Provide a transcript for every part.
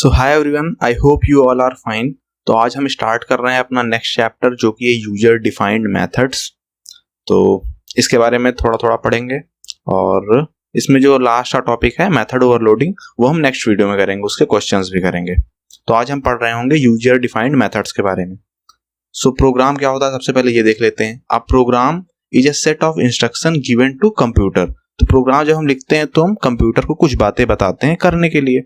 So hi everyone, I hope you all are fine. तो आज हम स्टार्ट कर रहे हैं अपना नेक्स्ट चैप्टर जो कि है यूजर डिफाइंड मेथड्स। तो इसके बारे में थोड़ा थोड़ा पढ़ेंगे और इसमें जो लास्ट का टॉपिक है मेथड ओवरलोडिंग वो हम नेक्स्ट वीडियो में करेंगे, उसके क्वेश्चंस भी करेंगे। तो आज हम पढ़ रहे होंगे यूजर डिफाइंड मेथड्स के बारे में। सो प्रोग्राम क्या होता है सबसे पहले ये देख लेते हैं। अब program is a set of instruction given to computer. तो प्रोग्राम जब हम लिखते हैं तो हम कंप्यूटर को कुछ बातें बताते हैं करने के लिए,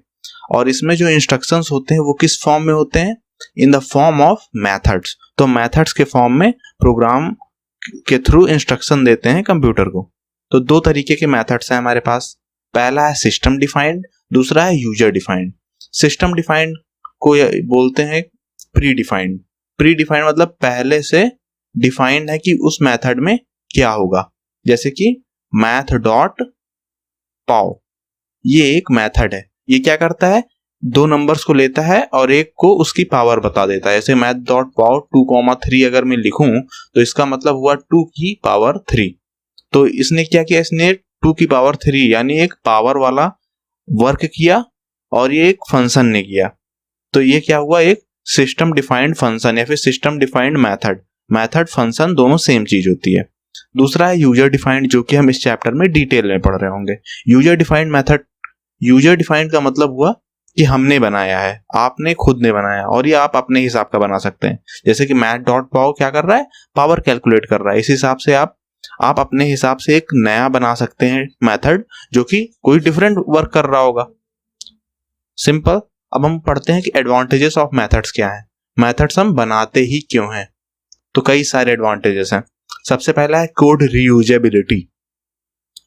और इसमें जो इंस्ट्रक्शंस होते हैं वो किस फॉर्म में होते हैं? In the form of methods. तो मेथड्स के फॉर्म में प्रोग्राम के थ्रू इंस्ट्रक्शन देते हैं कंप्यूटर को। तो दो तरीके के मेथड्स हैं हमारे पास। पहला है सिस्टम डिफाइंड, दूसरा है यूजर डिफाइंड। सिस्टम डिफाइंड को बोलते हैं प्री डिफाइंड। प्री डिफाइंड मतलब पहले से डिफाइंड है कि उस मेथड में क्या होगा। जैसे कि मैथ डॉट पाव, ये एक मेथड है। ये क्या करता है? दो नंबर्स को लेता है और एक को उसकी पावर बता देता है। जैसे मैथ डॉट पावर 2,3 अगर मैं लिखूं तो इसका मतलब हुआ 2 की पावर 3। तो इसने क्या किया? इसने 2 की पावर 3 यानी एक पावर वाला वर्क किया और ये एक फंक्शन ने किया। तो ये क्या हुआ? एक सिस्टम डिफाइंड फंक्शन या फिर system defined method. Method function दोनों सेम चीज होती है। दूसरा है यूजर डिफाइंड, जो कि हम इस चैप्टर में डिटेल में पढ़ रहे होंगे। User defined method, user defined का मतलब हुआ कि हमने बनाया है, आपने खुद ने बनाया, और ये आप अपने हिसाब का बना सकते हैं। जैसे कि मैथ डॉट पावर क्या कर रहा है? पावर कैलकुलेट कर रहा है। इस हिसाब से आप अपने हिसाब से एक नया बना सकते हैं मेथड जो कि कोई डिफरेंट वर्क कर रहा होगा। सिंपल। अब हम पढ़ते हैं कि एडवांटेजेस ऑफ मेथड्स क्या है। मेथड्स हम बनाते ही क्यों हैं? तो कई सारे एडवांटेजेस हैं। सबसे पहला है कोड रीयूजेबिलिटी।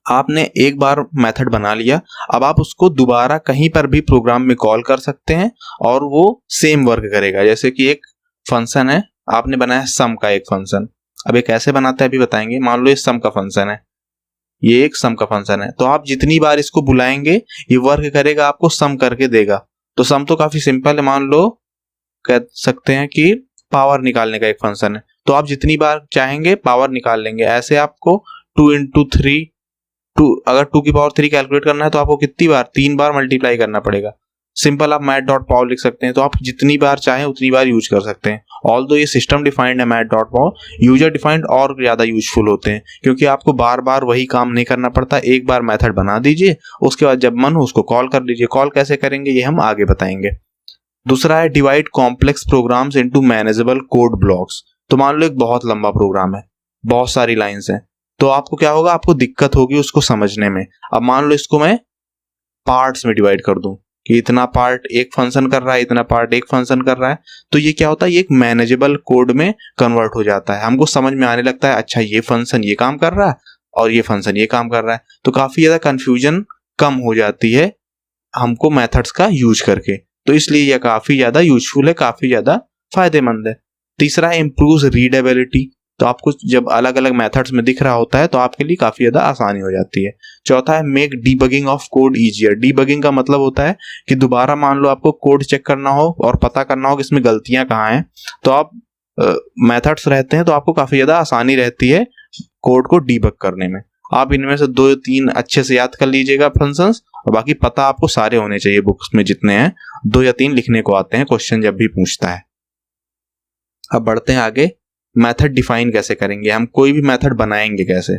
आपने एक बार मेथड बना लिया, अब आप उसको दोबारा कहीं पर भी प्रोग्राम में कॉल कर सकते हैं और वो सेम वर्क करेगा। जैसे कि एक फंक्शन है, आपने बनाया सम का एक फंक्शन। अब ये कैसे बनाते हैं अभी बताएंगे। मान लो ये सम का फंक्शन है, ये एक सम का फंक्शन है, तो आप जितनी बार इसको बुलाएंगे ये वर्क करेगा, आपको सम करके देगा। तो सम तो काफी सिंपल है। मान लो कह सकते हैं कि पावर निकालने का एक फंक्शन है, तो आप जितनी बार चाहेंगे पावर निकाल लेंगे। ऐसे आपको 2 × 3 अगर 2 की पावर 3 कैलकुलेट करना है तो आपको कितनी बार? 3 बार मल्टीप्लाई करना पड़ेगा। सिंपल आप मैथ डॉट पावर लिख सकते हैं, तो आप जितनी बार चाहें उतनी बार यूज कर सकते हैं। ऑल्दो ये सिस्टम डिफाइंड है math dot power, user defined और ज्यादा यूजफुल होते हैं क्योंकि आपको बार बार वही काम नहीं करना पड़ता। एक बार मेथड बना दीजिए, उसके बाद जब मन हो उसको कॉल कर लीजिए। कॉल कैसे करेंगे ये हम आगे बताएंगे। दूसरा है divide complex programs into manageable code blocks. तो मान लो एक बहुत लंबा प्रोग्राम है, बहुत सारी लाइंस हैं, तो आपको क्या होगा? आपको दिक्कत होगी उसको समझने में। अब मान लो इसको मैं पार्ट्स में डिवाइड कर दूं कि इतना पार्ट एक फंक्शन कर रहा है, इतना पार्ट एक फंक्शन कर रहा है, तो ये क्या होता है? ये एक मैनेजेबल कोड में कन्वर्ट हो जाता है। हमको समझ में आने लगता है, अच्छा ये फंक्शन ये काम कर रहा है और ये फंक्शन ये काम कर रहा है। तो काफी ज्यादा कंफ्यूजन कम हो जाती है हमको मेथड्स का यूज करके। तो इसलिए यह काफी ज्यादा यूजफुल है, काफी ज्यादा फायदेमंद है। तीसरा है इम्प्रूव रीडेबिलिटी। तो आपको जब अलग अलग मेथड्स में दिख रहा होता है तो आपके लिए काफी ज्यादा आसानी हो जाती है। चौथा है make debugging of code easier. Debugging का मतलब होता है कि दोबारा मान लो आपको कोड चेक करना हो और पता करना हो कि इसमें गलतियां कहाँ हैं, तो आप मेथड्स रहते हैं तो आपको काफी ज्यादा आसानी रहती है कोड को डीबग करने में। आप इनमें से 2-3 अच्छे से याद कर लीजिएगा फंक्शंस, और बाकी पता आपको सारे होने चाहिए बुक्स में जितने हैं। 2 या 3 लिखने को आते हैं क्वेश्चन जब भी पूछता है। अब बढ़ते हैं आगे। मेथड डिफाइन कैसे करेंगे हम, कोई भी मेथड बनाएंगे कैसे?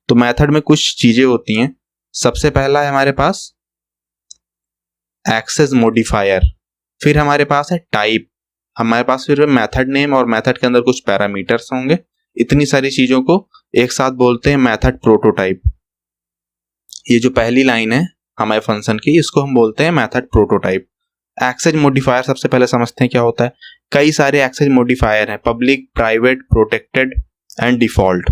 तो मेथड में कुछ चीजें होती हैं। सबसे पहला है हमारे पास एक्सेस मॉडिफायर, फिर हमारे पास है टाइप, हमारे पास फिर मेथड नेम और मेथड के अंदर कुछ पैरामीटर्स होंगे। इतनी सारी चीजों को एक साथ बोलते हैं मेथड प्रोटोटाइप। ये जो पहली लाइन है हमारे फंक्शन की, इसको हम बोलते हैं मेथड प्रोटोटाइप। एक्सेस मॉडिफायर सबसे पहले समझते हैं क्या होता है। कई सारे एक्सेस मॉडिफायर हैं, public, private, protected and default.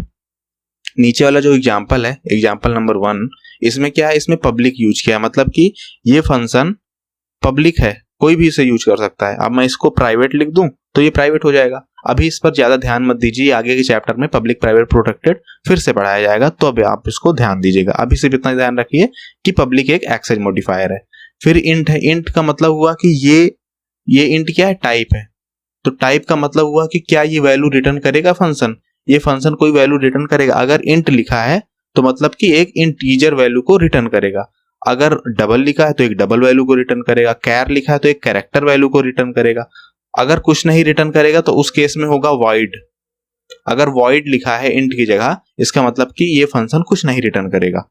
नीचे वाला जो एग्जांपल है, एग्जांपल नंबर 1, इसमें क्या है? इसमें पब्लिक यूज किया है, मतलब कि ये फंक्शन पब्लिक है, कोई भी इसे यूज कर सकता है। अब मैं इसको प्राइवेट लिख दूं तो ये प्राइवेट हो जाएगा। अभी इस पर ज्यादा ध्यान मत दीजिए, आगे के चैप्टर में पब्लिक, प्राइवेट, प्रोटेक्टेड फिर से पढ़ाया जाएगा, तो अभी आप इसको ध्यान दीजिएगा। अभी सिर्फ इतना ध्यान रखिए कि पब्लिक एक एक्सेस मॉडिफायर है। फिर इंट है। इंट का मतलब हुआ कि ये इंट क्या है? टाइप है। तो टाइप का मतलब हुआ कि क्या ये वैल्यू रिटर्न करेगा फंक्शन? ये फंक्शन कोई वैल्यू रिटर्न करेगा। अगर इंट लिखा है तो मतलब कि एक इंटीजर वैल्यू को रिटर्न करेगा। अगर डबल लिखा है तो एक डबल वैल्यू को रिटर्न करेगा, कैर लिखा है तो एक कैरेक्टर वैल्यू को रिटर्न करेगा। अगर कुछ नहीं रिटर्न करेगा तो उस केस में होगा वॉइड। अगर वॉइड लिखा है इंट की जगह, इसका मतलब कि ये फंक्शन कुछ नहीं रिटर्न करेगा।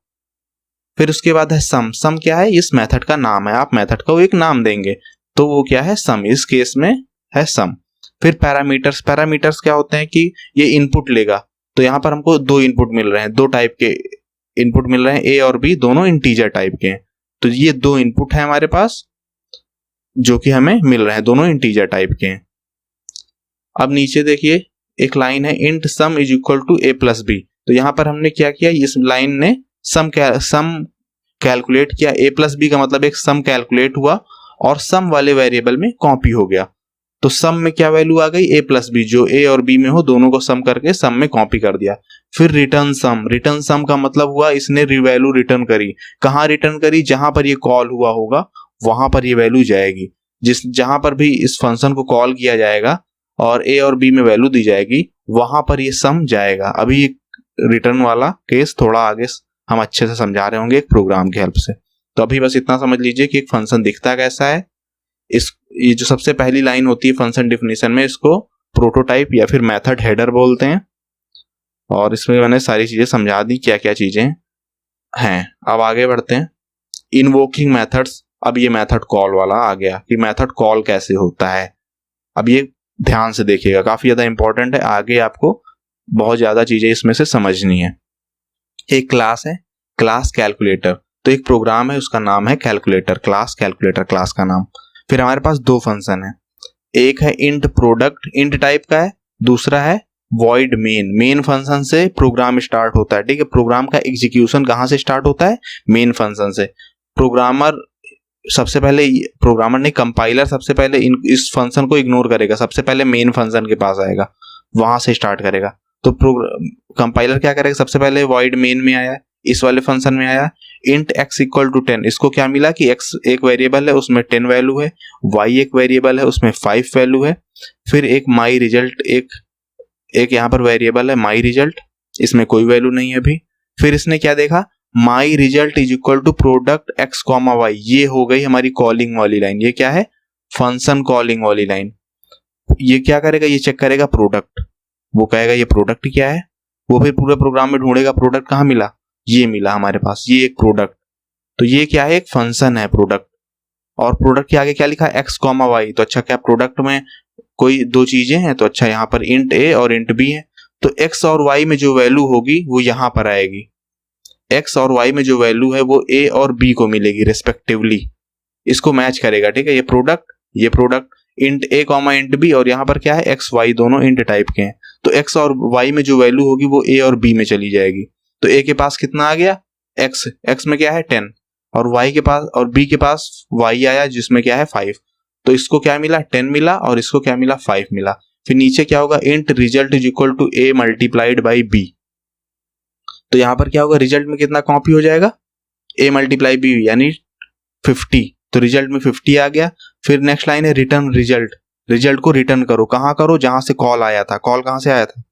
फिर उसके बाद है सम। सम क्या है? इस मेथड का नाम है, आप मेथड को एक नाम देंगे तो वो क्या है? सम। इस केस में है सम। फिर पैरामीटर्स। पैरामीटर्स क्या होते हैं कि ये इनपुट लेगा, तो यहां पर हमको दो इनपुट मिल रहे हैं, दो टाइप के इनपुट मिल रहे हैं, ए और बी दोनों इंटीजर टाइप के हैं। तो ये दो इनपुट है हमारे पास जो कि हमें मिल रहे हैं, दोनों इंटीजर टाइप के हैं। अब नीचे देखिए एक लाइन है, int sum is equal to A plus B. तो यहां पर हमने क्या किया, इस लाइन ने सम कैलकुलेट किया। ए प्लस बी का मतलब एक सम कैलकुलेट हुआ और सम वाले वेरिएबल में कॉपी हो गया। तो सम में क्या वैल्यू आ गई? ए प्लस बी, जो ए और बी में हो दोनों को सम करके सम में कॉपी कर दिया। फिर रिटर्न सम। रिटर्न सम का मतलब हुआ इसने वैल्यू रिटर्न करी। कहाँ रिटर्न करी? जहां पर ये कॉल हुआ होगा वहां पर ये वैल्यू जाएगी। जहां पर भी इस फंक्शन को कॉल किया जाएगा और ए और बी में वैल्यू दी जाएगी, वहां पर ये सम जाएगा। अभी रिटर्न वाला केस थोड़ा आगे हम अच्छे से समझा रहे होंगे एक प्रोग्राम की हेल्प से। तो अभी बस इतना समझ लीजिए कि एक फंक्शन दिखता कैसा है। ये जो सबसे पहली लाइन होती है फंक्शन डिफिनीशन में, इसको प्रोटोटाइप या फिर मेथड हेडर बोलते हैं। और इसमें मैंने सारी चीजें समझा दी क्या क्या चीजें हैं। अब आगे बढ़ते हैं, इन्वोकिंग मेथड्स। अब ये मेथड कॉल वाला आ गया कि मेथड कॉल कैसे होता है। अब ये ध्यान से देखिएगा, काफी ज्यादा इंपॉर्टेंट है, आगे आपको बहुत ज्यादा चीजें इसमें से समझनी है। एक क्लास है, क्लास कैलकुलेटर। तो एक प्रोग्राम है, उसका नाम है कैलकुलेटर, क्लास कैलकुलेटर क्लास का नाम। फिर हमारे पास दो फंक्शन है, एक है इंट प्रोडक्ट, इंट टाइप का है। दूसरा है वॉइड मेन। मेन फंक्शन से प्रोग्राम स्टार्ट होता है, ठीक है। प्रोग्राम का एग्जीक्यूशन कहां से स्टार्ट होता है? मेन फंक्शन से। प्रोग्रामर ने कंपाइलर सबसे पहले इस फंक्शन को इग्नोर करेगा, सबसे पहले मेन फंक्शन के पास आएगा, वहां से स्टार्ट करेगा। तो कंपाइलर क्या करेगा? सबसे पहले वॉइड मेन में आया, इस वाले फंक्शन में आया, इंट x इक्वल टू 10। इसको क्या मिला कि x एक वेरिएबल है उसमें 10 वैल्यू है, y एक वेरिएबल है उसमें 5 वैल्यू है। फिर एक माई रिजल्ट, एक यहाँ पर वेरिएबल है माई रिजल्ट, इसमें कोई वैल्यू नहीं है अभी। फिर इसने क्या देखा? My result is equal to product x comma Y. ये हो गई हमारी कॉलिंग वाली लाइन। ये क्या है? फंक्शन कॉलिंग वाली लाइन। ये क्या करेगा? ये चेक करेगा प्रोडक्ट, वो कहेगा ये प्रोडक्ट क्या है। वो फिर पूरे प्रोग्राम में ढूंढेगा प्रोडक्ट कहाँ मिला, ये मिला हमारे पास, ये एक प्रोडक्ट। तो ये क्या है? एक फंक्शन है प्रोडक्ट। और प्रोडक्ट के आगे क्या लिखा है? x comma Y. तो अच्छा, क्या प्रोडक्ट में कोई दो चीजें हैं? तो अच्छा, यहाँ पर इंट a और इंट b है। तो x और y में जो वैल्यू होगी वो यहां पर आएगी। x और y में जो वैल्यू है वो a और b को मिलेगी रिस्पेक्टिवली, इसको मैच करेगा, ठीक है। ये product int a comma int b, और यहाँ पर क्या है? x y दोनों इंट टाइप के हैं। तो x और y में जो वैल्यू होगी वो a और b में चली जाएगी। तो a के पास कितना आ गया? x में क्या है? 10। और y के पास और b के पास y आया जिसमें क्या है? 5। तो इसको क्या मिला? 10 मिला, और इसको क्या मिला? 5 मिला। फिर नीचे क्या होगा? Int result is equal to a multiplied by b। तो यहां पर क्या होगा? रिजल्ट में कितना कॉपी हो जाएगा? a मल्टीप्लाई b यानी 50। तो रिजल्ट में 50 आ गया। फिर नेक्स्ट लाइन है रिटर्न रिजल्ट। रिजल्ट को रिटर्न करो, कहां करो? जहां से कॉल आया था। कॉल कहां से आया था?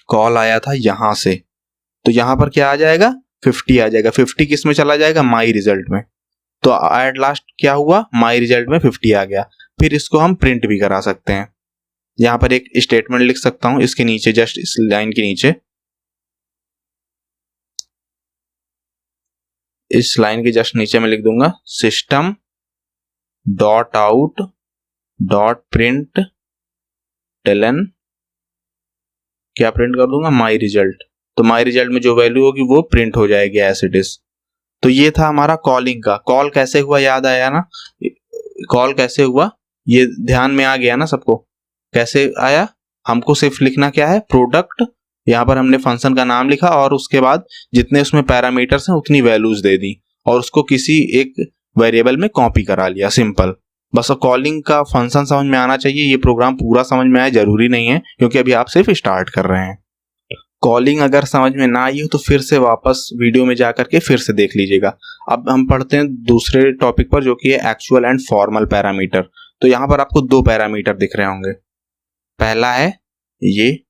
कॉल आया था यहां से। तो यहां पर क्या आ जाएगा? 50 आ जाएगा। 50 किस में चला जाएगा? माई रिजल्ट में। तो एट लास्ट क्या हुआ? माई रिजल्ट में 50 आ गया। फिर इसको हम प्रिंट भी करा सकते हैं। यहां पर एक स्टेटमेंट लिख सकता हूं इसके नीचे, जस्ट इस लाइन के नीचे, इस लाइन के जस्ट नीचे मैं लिख दूंगा system dot out dot print talon. क्या प्रिंट कर दूंगा? माई रिजल्ट। तो माई रिजल्ट में जो वैल्यू होगी वो प्रिंट हो जाएगी एज इट इज। तो ये था हमारा कॉलिंग का। कॉल कैसे हुआ याद आया ना? कॉल कैसे हुआ ये ध्यान में आ गया ना सबको? कैसे आया? हमको सिर्फ लिखना क्या है? प्रोडक्ट। यहाँ पर हमने फंक्शन का नाम लिखा और उसके बाद जितने उसमें पैरामीटर्स हैं उतनी वैल्यूज दे दी और उसको किसी एक वेरिएबल में कॉपी करा लिया, सिंपल। बस कॉलिंग का फंक्शन समझ में आना चाहिए। ये प्रोग्राम पूरा समझ में आया जरूरी नहीं है, क्योंकि अभी आप सिर्फ स्टार्ट कर रहे हैं। कॉलिंग अगर समझ में ना आई हो तो फिर से वापस वीडियो में जाकर के फिर से देख लीजिएगा। अब हम पढ़ते हैं दूसरे टॉपिक पर, जो कि है एक्चुअल एंड फॉर्मल पैरामीटर। तो यहाँ पर आपको दो पैरामीटर दिख रहे होंगे, पहला है ये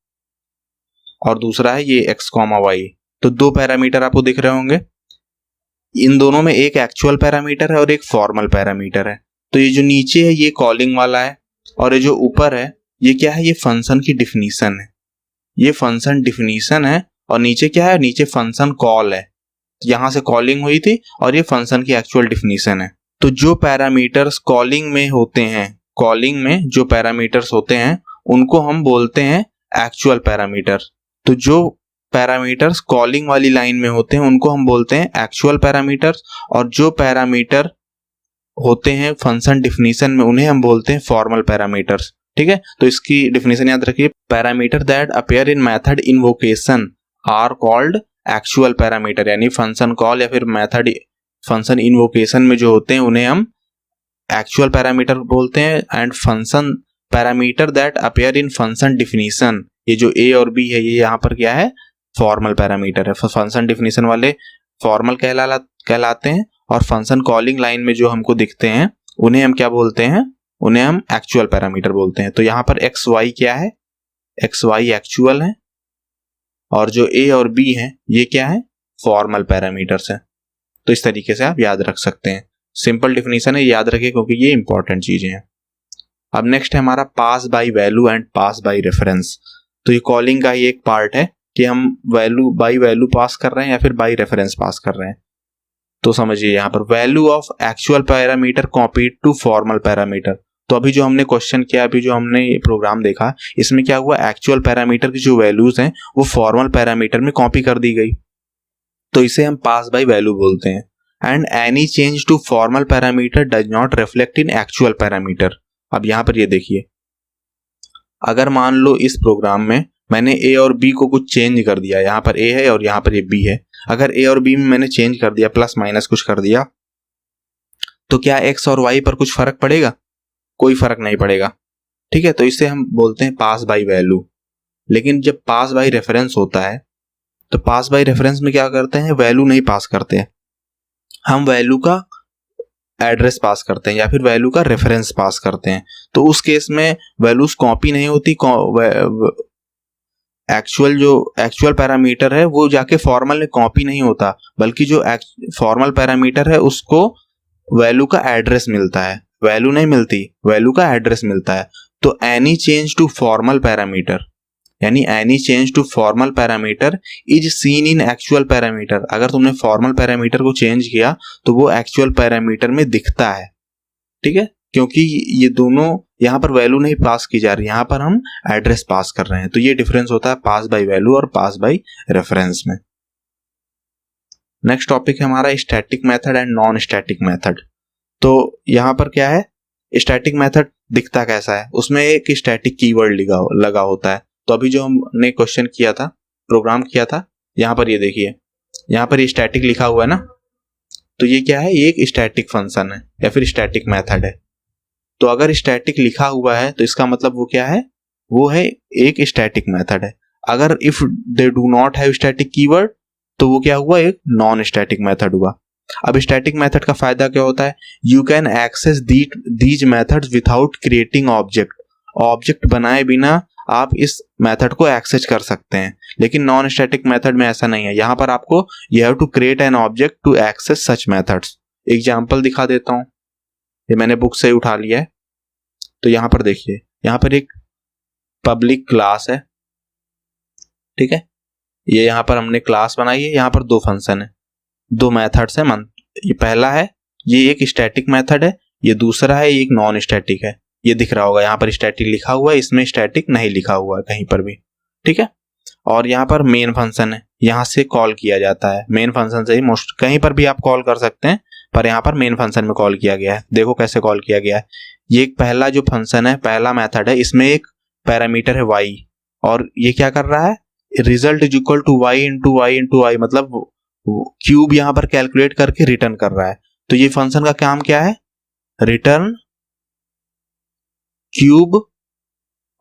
और दूसरा है ये x, y। तो दो पैरामीटर आपको दिख रहे होंगे। इन दोनों में एक एक्चुअल पैरामीटर है और एक फॉर्मल पैरामीटर है। तो ये जो नीचे है ये कॉलिंग वाला है और ये जो ऊपर है ये क्या है, ये फंक्शन की डिफिनीशन है। ये फंक्शन डिफिनीशन है और नीचे क्या है, नीचे फंक्शन कॉल है। यहां से कॉलिंग हुई थी और ये फंक्शन की एक्चुअल डिफिनीशन है। तो जो पैरामीटर्स कॉलिंग में होते हैं, कॉलिंग में जो पैरामीटर्स होते हैं उनको हम बोलते हैं एक्चुअल पैरामीटर। तो जो पैरामीटर्स कॉलिंग वाली लाइन में होते हैं उनको हम बोलते हैं एक्चुअल पैरामीटर्स, और जो पैरामीटर होते हैं फंक्शन डिफिनीशन में उन्हें हम बोलते हैं फॉर्मल पैरामीटर्स। ठीक है, तो इसकी डिफिनीशन याद रखिए, parameter that appear in method invocation are called actual parameter, यानी फंक्शन कॉल या फिर मेथड फंक्शन इन्वोकेशन में जो होते हैं उन्हें हम एक्चुअल पैरामीटर बोलते हैं। And function parameter that appear in function definition, ये जो ए और बी है ये यहाँ पर क्या है, फॉर्मल पैरामीटर है। फंक्शन डिफिनीशन वाले फॉर्मल कहलाते हैं और फंक्शन कॉलिंग लाइन में जो हमको दिखते हैं उन्हें हम क्या बोलते हैं, उन्हें हम एक्चुअल पैरामीटर बोलते हैं। तो यहाँ पर एक्स वाई क्या है, एक्स वाई एक्चुअल है और जो ए और बी है ये क्या है, फॉर्मल पैरामीटर्स है। तो इस तरीके से आप याद रख सकते हैं। सिंपल डिफिनीशन है, याद रखिए क्योंकि ये इंपॉर्टेंट चीजें हैं। अब नेक्स्ट है हमारा pass by value and pass by reference. तो ये कॉलिंग का ही एक पार्ट है कि हम वैल्यू बाय वैल्यू पास कर रहे हैं या फिर बाय रेफरेंस पास कर रहे हैं। तो समझिए यहाँ पर value of actual parameter copied to formal parameter. तो अभी जो हमने क्वेश्चन किया, अभी जो हमने ये प्रोग्राम देखा, इसमें क्या हुआ, एक्चुअल पैरामीटर की जो वैल्यूज हैं वो फॉर्मल पैरामीटर में कॉपी कर दी गई। तो इसे हम पास बाय वैल्यू बोलते हैं। And any change to formal parameter does not reflect in actual parameter. अब यहाँ पर ये देखिए, अगर मान लो इस प्रोग्राम में मैंने ए और बी को कुछ चेंज कर दिया, यहाँ पर ए है और यहाँ पर ये बी है, अगर ए और बी में मैंने चेंज कर दिया, प्लस माइनस कुछ कर दिया, तो क्या एक्स और वाई पर कुछ फर्क पड़ेगा? कोई फर्क नहीं पड़ेगा। ठीक है, तो इसे हम बोलते हैं पास बाय वैल्यू। लेकिन जब पास बाय रेफरेंस होता है तो पास बाय रेफरेंस में क्या करते हैं, वैल्यू नहीं पास करते हैं, हम वैल्यू का एड्रेस पास करते हैं या फिर वैल्यू का रेफरेंस पास करते हैं। तो उस केस में वैल्यूज कॉपी नहीं होती, एक्चुअल पैरामीटर है वो जाके फॉर्मल में कॉपी नहीं होता, बल्कि जो फॉर्मल पैरामीटर है उसको वैल्यू का एड्रेस मिलता है, वैल्यू नहीं मिलती, वैल्यू का एड्रेस मिलता है। तो any change to formal parameter, यानी any change to formal parameter is seen in actual parameter. अगर तुमने फॉर्मल पैरामीटर को चेंज किया तो वो एक्चुअल पैरामीटर में दिखता है। ठीक है, क्योंकि ये दोनों यहाँ पर वैल्यू नहीं पास की जा रही, यहाँ पर हम एड्रेस पास कर रहे हैं। तो ये डिफरेंस होता है पास बाय वैल्यू और पास बाय रेफरेंस में। नेक्स्ट टॉपिक है हमारा static method and non static method. तो यहाँ पर क्या है, स्टैटिक मेथड दिखता कैसा है, उसमें एक स्टैटिक कीवर्ड लगा होता है। तो अभी जो हमने क्वेश्चन किया था, प्रोग्राम किया था, यहाँ पर ये देखिए, यहाँ पर ये स्टैटिक लिखा हुआ है ना, तो ये क्या है, ये एक स्टैटिक फंक्शन है या फिर स्टैटिक मेथड है। तो अगर स्टैटिक लिखा हुआ है तो इसका मतलब वो क्या है, वो है एक स्टैटिक मेथड है। अगर if they do not have static keyword तो वो क्या हुआ, एक नॉन स्टैटिक मेथड हुआ। अब स्टैटिक मेथड का फायदा क्या होता है, you can access these methods without creating object. Object बनाए बिना आप इस मेथड को एक्सेस कर सकते हैं। लेकिन नॉन स्टैटिक मेथड में ऐसा नहीं है, यहाँ पर आपको you have to create an object to access such methods. Example दिखा देता हूँ, ये मैंने बुक से उठा लिया है। तो यहाँ पर देखिए, यहाँ पर एक पब्लिक क्लास है, ठीक है, ये यहाँ पर हमने क्लास बनाई है, यहाँ पर दो फंक्शन है, दो मेथड्स है। ये पहला है, ये एक स्टैटिक मेथड है, ये दूसरा है, ये एक नॉन स्टैटिक है। ये दिख रहा होगा, यहाँ पर स्टैटिक लिखा हुआ है, इसमें स्टैटिक नहीं लिखा हुआ है कहीं पर भी। ठीक है, और यहाँ पर मेन फंक्शन है, यहाँ से कॉल किया जाता है। मेन फंक्शन से ही मोस्ट कहीं पर भी आप कॉल कर सकते हैं, पर यहाँ पर मेन फंक्शन में कॉल किया गया है। देखो कैसे कॉल किया गया है। ये पहला जो फंक्शन है, पहला मेथड है, इसमें एक पैरामीटर है y, और ये क्या कर रहा है, result is equal to y into y, मतलब क्यूब यहाँ पर कैलकुलेट करके रिटर्न कर रहा है। तो ये फंक्शन का काम क्या है, रिटर्न क्यूब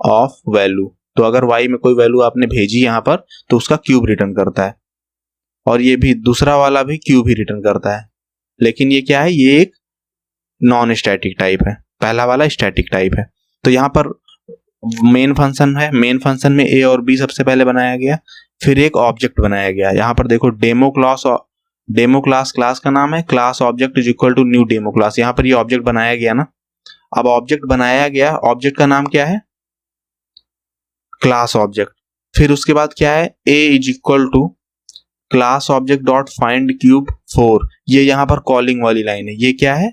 ऑफ वैल्यू। तो अगर y में कोई वैल्यू आपने भेजी यहाँ पर तो उसका क्यूब रिटर्न करता है, और ये भी दूसरा वाला भी क्यूब ही रिटर्न करता है। लेकिन ये क्या है, ये एक नॉन स्टैटिक टाइप है, पहला वाला स्टैटिक टाइप है। तो यहाँ पर मेन फंक्शन है, मेन फंक्शन में a और b सबसे पहले बनाया गया, फिर एक ऑब्जेक्ट बनाया गया। यहाँ पर देखो demo class demo class class का नाम है, class object is equal to new demo class. यहां पर ये ऑब्जेक्ट बनाया गया ना, अब ऑब्जेक्ट बनाया गया, ऑब्जेक्ट का नाम क्या है, क्लास ऑब्जेक्ट। फिर उसके बाद क्या है, A is equal to class object dot find cube 4। ये यहां पर कॉलिंग वाली लाइन है, ये क्या है,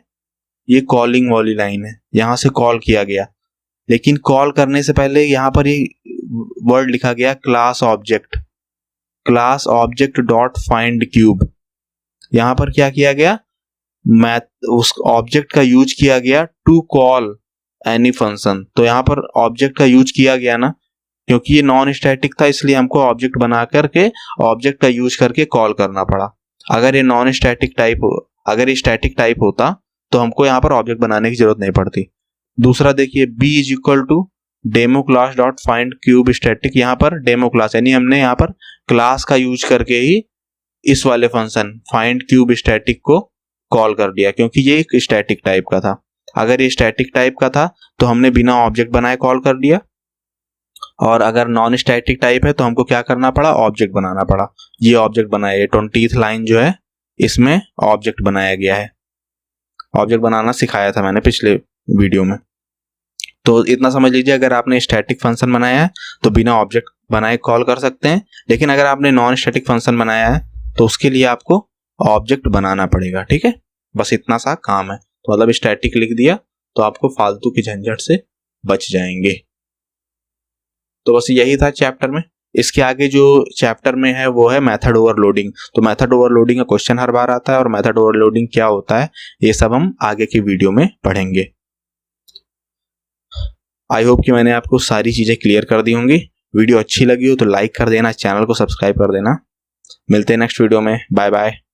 ये कॉलिंग वाली लाइन है, यहां से कॉल किया गया, लेकिन कॉल करने से पहले यहां पर ये वर्ड लिखा गया class object dot find cube. यहां पर क्या किया गया, मैथ उस ऑब्जेक्ट का यूज किया गया टू कॉल एनी फंक्शन। तो यहां पर ऑब्जेक्ट का यूज किया गया ना, क्योंकि ये नॉन स्टैटिक था इसलिए हमको ऑब्जेक्ट बना करके ऑब्जेक्ट का यूज करके कॉल करना पड़ा। अगर ये नॉन स्टैटिक टाइप अगर ये स्टैटिक टाइप होता तो हमको यहाँ पर ऑब्जेक्ट बनाने की जरूरत नहीं पड़ती। दूसरा देखिए, B is equal to demo class dot find cube static. यहाँ पर डेमो क्लास यानी हमने यहाँ पर क्लास का यूज करके ही इस वाले फंक्शन फाइंड क्यूब स्टैटिक को कॉल कर दिया, क्योंकि ये एक स्टैटिक टाइप का था। अगर ये स्टैटिक टाइप का था तो हमने बिना ऑब्जेक्ट बनाए कॉल कर दिया, और अगर नॉन स्टैटिक टाइप है तो हमको क्या करना पड़ा, ऑब्जेक्ट बनाना पड़ा। ये ऑब्जेक्ट बनाया, 20th लाइन जो है इसमें ऑब्जेक्ट बनाया गया है। ऑब्जेक्ट बनाना सिखाया था मैंने पिछले वीडियो में। तो इतना समझ लीजिए, अगर आपने स्टैटिक फंक्शन बनाया है तो बिना ऑब्जेक्ट बनाए कॉल कर सकते हैं, लेकिन अगर आपने नॉन स्टैटिक फंक्शन बनाया है तो उसके लिए आपको ऑब्जेक्ट बनाना पड़ेगा। ठीक है, बस इतना सा काम है। तो मतलब स्टैटिक लिख दिया तो आपको फालतू की झंझट से बच जाएंगे। तो बस यही था चैप्टर में। इसके आगे जो चैप्टर में है वो है मेथड ओवरलोडिंग। तो मेथड ओवरलोडिंग का क्वेश्चन हर बार आता है, और मेथड ओवरलोडिंग क्या होता है ये सब हम आगे की वीडियो में पढ़ेंगे। आई होप कि मैंने आपको सारी चीजें क्लियर कर दी होंगी। वीडियो अच्छी लगी हो तो लाइक कर देना, चैनल को सब्सक्राइब कर देना। मिलते हैं नेक्स्ट वीडियो में, बाय बाय।